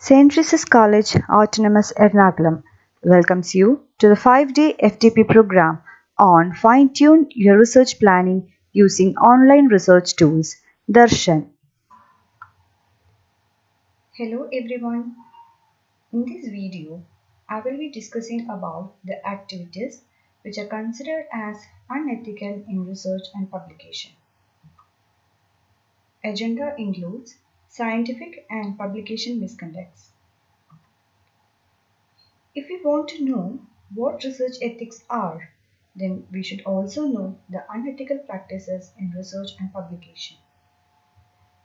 St. Teresa's College, Autonomous Ernakulam, welcomes you to the 5-day FTP program on Fine-Tune Your Research Planning using online research tools. Darshan. Hello everyone. In this video, I will be discussing about the activities which are considered as unethical in research and publication. Agenda includes scientific and publication misconducts. If we want to know what research ethics are, then we should also know the unethical practices in research and publication.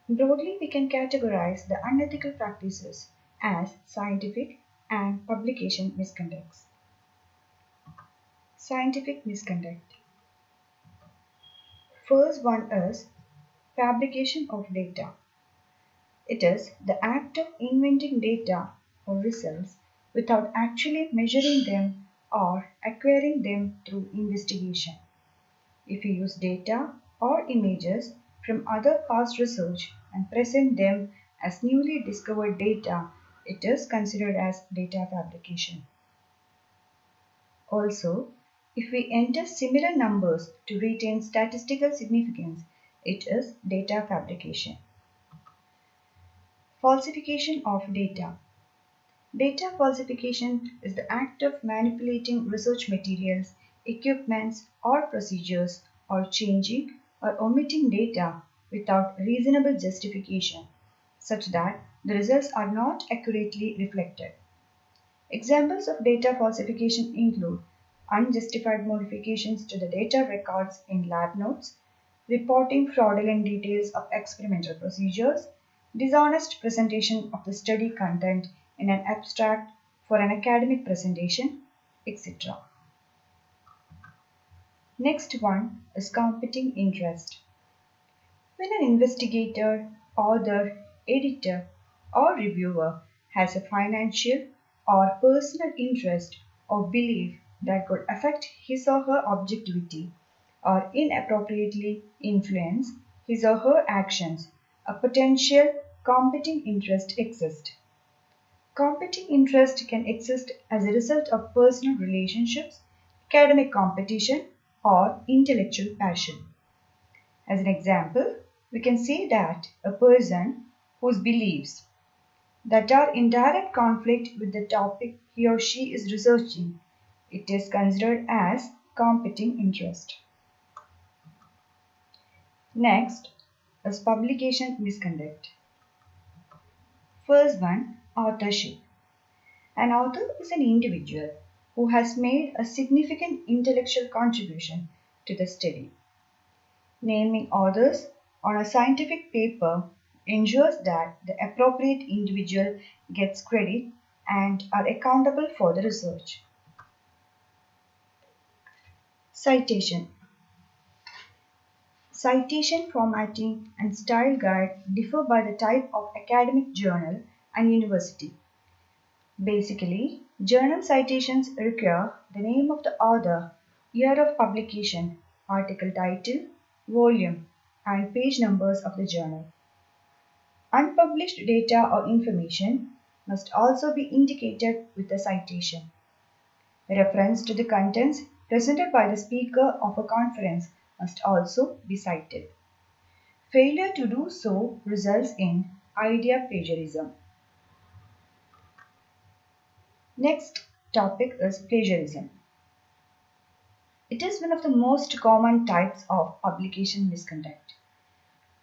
Broadly, we can categorize the unethical practices as scientific and publication misconducts. Scientific misconduct. First one is fabrication of data. It is the act of inventing data or results without actually measuring them or acquiring them through investigation. If you use data or images from other past research and present them as newly discovered data, it is considered as data fabrication. Also, if we enter similar numbers to retain statistical significance, it is data fabrication. Falsification of data. Data falsification is the act of manipulating research materials, equipments, or procedures, or changing or omitting data without reasonable justification, such that the results are not accurately reflected. Examples of data falsification include unjustified modifications to the data records in lab notes, reporting fraudulent details of experimental procedures, dishonest presentation of the study content in an abstract for an academic presentation, etc. Next one is competing interest. When an investigator, author, editor, or reviewer has a financial or personal interest or belief that could affect his or her objectivity or inappropriately influence his or her actions, a potential competing interest exists. Competing interest can exist as a result of personal relationships, academic competition, or intellectual passion. As an example, we can say that a person whose beliefs that are in direct conflict with the topic he or she is researching, it is considered as competing interest. Next is publication misconduct. First one, authorship. An author is an individual who has made a significant intellectual contribution to the study. Naming authors on a scientific paper ensures that the appropriate individual gets credit and are accountable for the research. Citation. Citation formatting and style guide differ by the type of academic journal and university. Basically, journal citations require the name of the author, year of publication, article title, volume, and page numbers of the journal. Unpublished data or information must also be indicated with a citation. Reference to the contents presented by the speaker of a conference must also be cited. Failure to do so results in idea plagiarism. Next topic is plagiarism. It is one of the most common types of publication misconduct.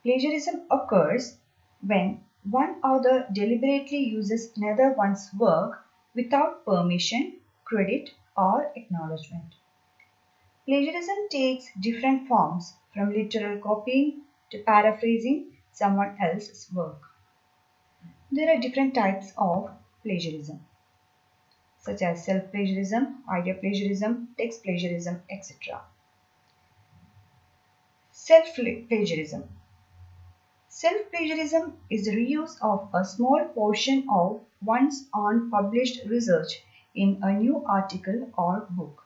Plagiarism occurs when one author deliberately uses another one's work without permission, credit, or acknowledgement. Plagiarism takes different forms from literal copying to paraphrasing someone else's work. There are different types of plagiarism, such as self-plagiarism, idea plagiarism, text plagiarism, etc. Self-plagiarism. Self-plagiarism is the reuse of a small portion of one's own published research in a new article or book.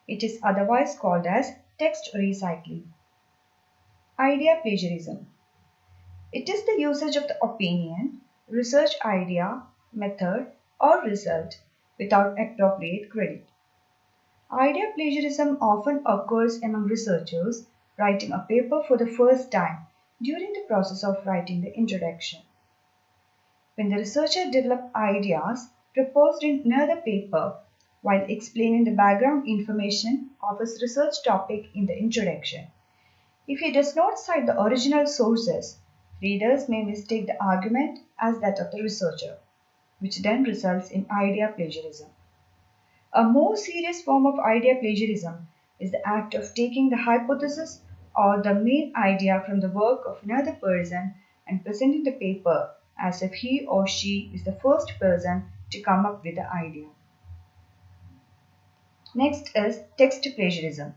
It is otherwise called as text recycling. Idea plagiarism. It is the usage of the opinion, research idea, method, or result without appropriate credit. Idea plagiarism often occurs among researchers writing a paper for the first time during the process of writing the introduction. When the researcher develops ideas proposed in another paper while explaining the background information of his research topic in the introduction, if he does not cite the original sources, readers may mistake the argument as that of the researcher, which then results in idea plagiarism. A more serious form of idea plagiarism is the act of taking the hypothesis or the main idea from the work of another person and presenting the paper as if he or she is the first person to come up with the idea. Next is text plagiarism.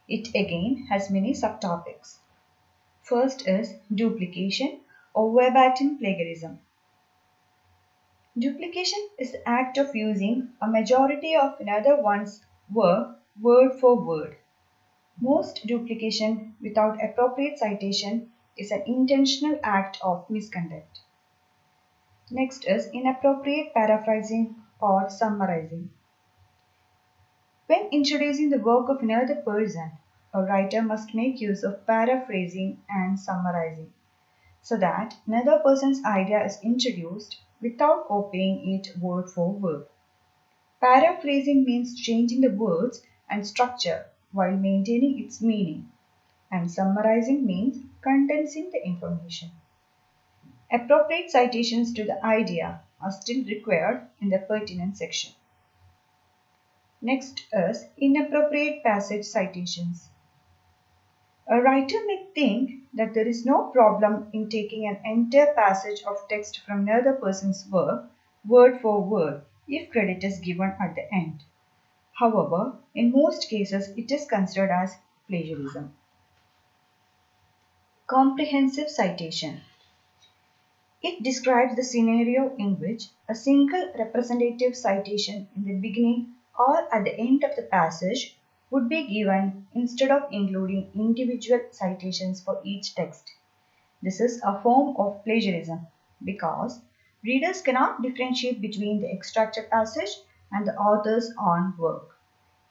It again has many subtopics. First is duplication or verbatim plagiarism. Duplication is the act of using a majority of another one's work word for word. Most duplication without appropriate citation is an intentional act of misconduct. Next is inappropriate paraphrasing or summarizing. When introducing the work of another person, a writer must make use of paraphrasing and summarizing so that another person's idea is introduced without copying it word for word. Paraphrasing means changing the words and structure while maintaining its meaning, and summarizing means condensing the information. Appropriate citations to the idea are still required in the pertinent section. Next is inappropriate passage citations. A writer may think that there is no problem in taking an entire passage of text from another person's work, word for word, if credit is given at the end. However, in most cases, it is considered as plagiarism. Comprehensive citation. It describes the scenario in which a single representative citation in the beginning or at the end of the passage would be given instead of including individual citations for each text. This is a form of plagiarism because readers cannot differentiate between the extracted passage and the author's own work.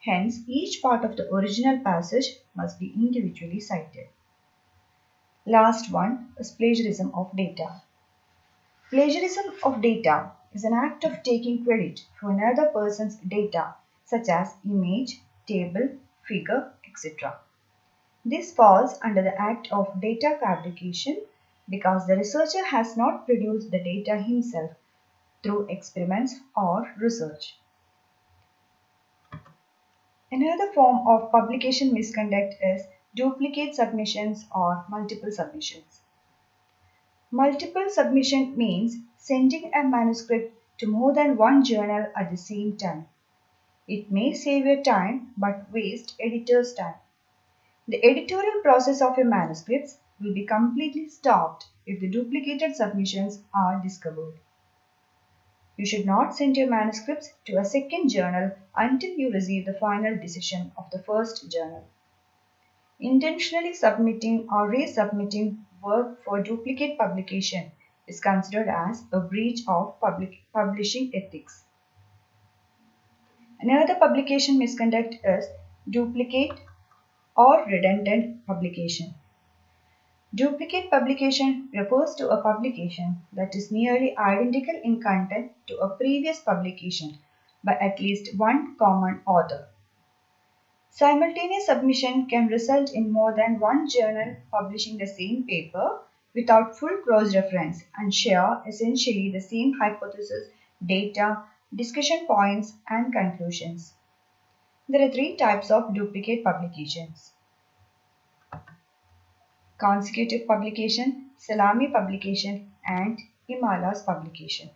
Hence, each part of the original passage must be individually cited. Last one is plagiarism of data. Plagiarism of data is an act of taking credit for another person's data, such as image, table, figure, etc. This falls under the act of data fabrication because the researcher has not produced the data himself through experiments or research. Another form of publication misconduct is duplicate submissions or multiple submissions. Multiple submission means sending a manuscript to more than one journal at the same time. It may save your time but waste editor's time. The editorial process of your manuscripts will be completely stopped if the duplicated submissions are discovered. You should not send your manuscripts to a second journal until you receive the final decision of the first journal. Intentionally submitting or resubmitting work for duplicate publication is considered as a breach of publishing ethics. Another publication misconduct is duplicate or redundant publication. Duplicate publication refers to a publication that is nearly identical in content to a previous publication by at least one common author. Simultaneous submission can result in more than one journal publishing the same paper without full cross-reference and share essentially the same hypothesis, data, discussion points, and conclusions. There are three types of duplicate publications: consecutive publication, salami publication, and Himalayas publication.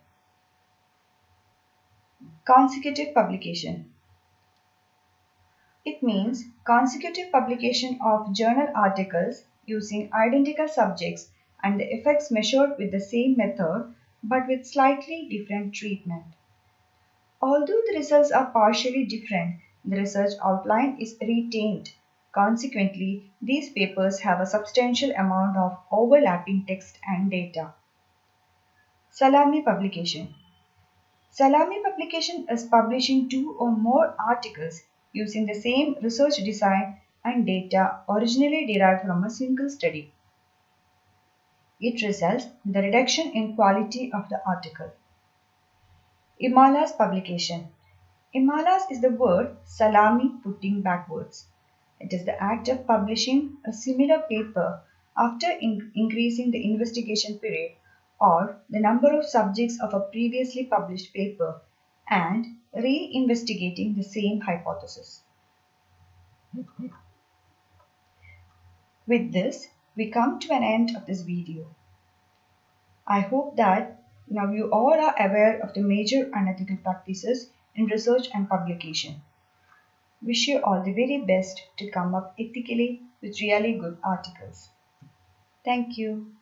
Consecutive publication. It means consecutive publication of journal articles using identical subjects and the effects measured with the same method but with slightly different treatment. Although the results are partially different, the research outline is retained. Consequently, these papers have a substantial amount of overlapping text and data. Salami publication. Salami publication is publishing two or more articles using the same research design and data originally derived from a single study. It results in the reduction in quality of the article. Imala's publication. Imalas is the word salami putting backwards. It is the act of publishing a similar paper after increasing the investigation period or the number of subjects of a previously published paper and re-investigating the same hypothesis. With this, we come to an end of this video. I hope that now you all are aware of the major unethical practices in research and publication. Wish you all the very best to come up ethically with really good articles. Thank you.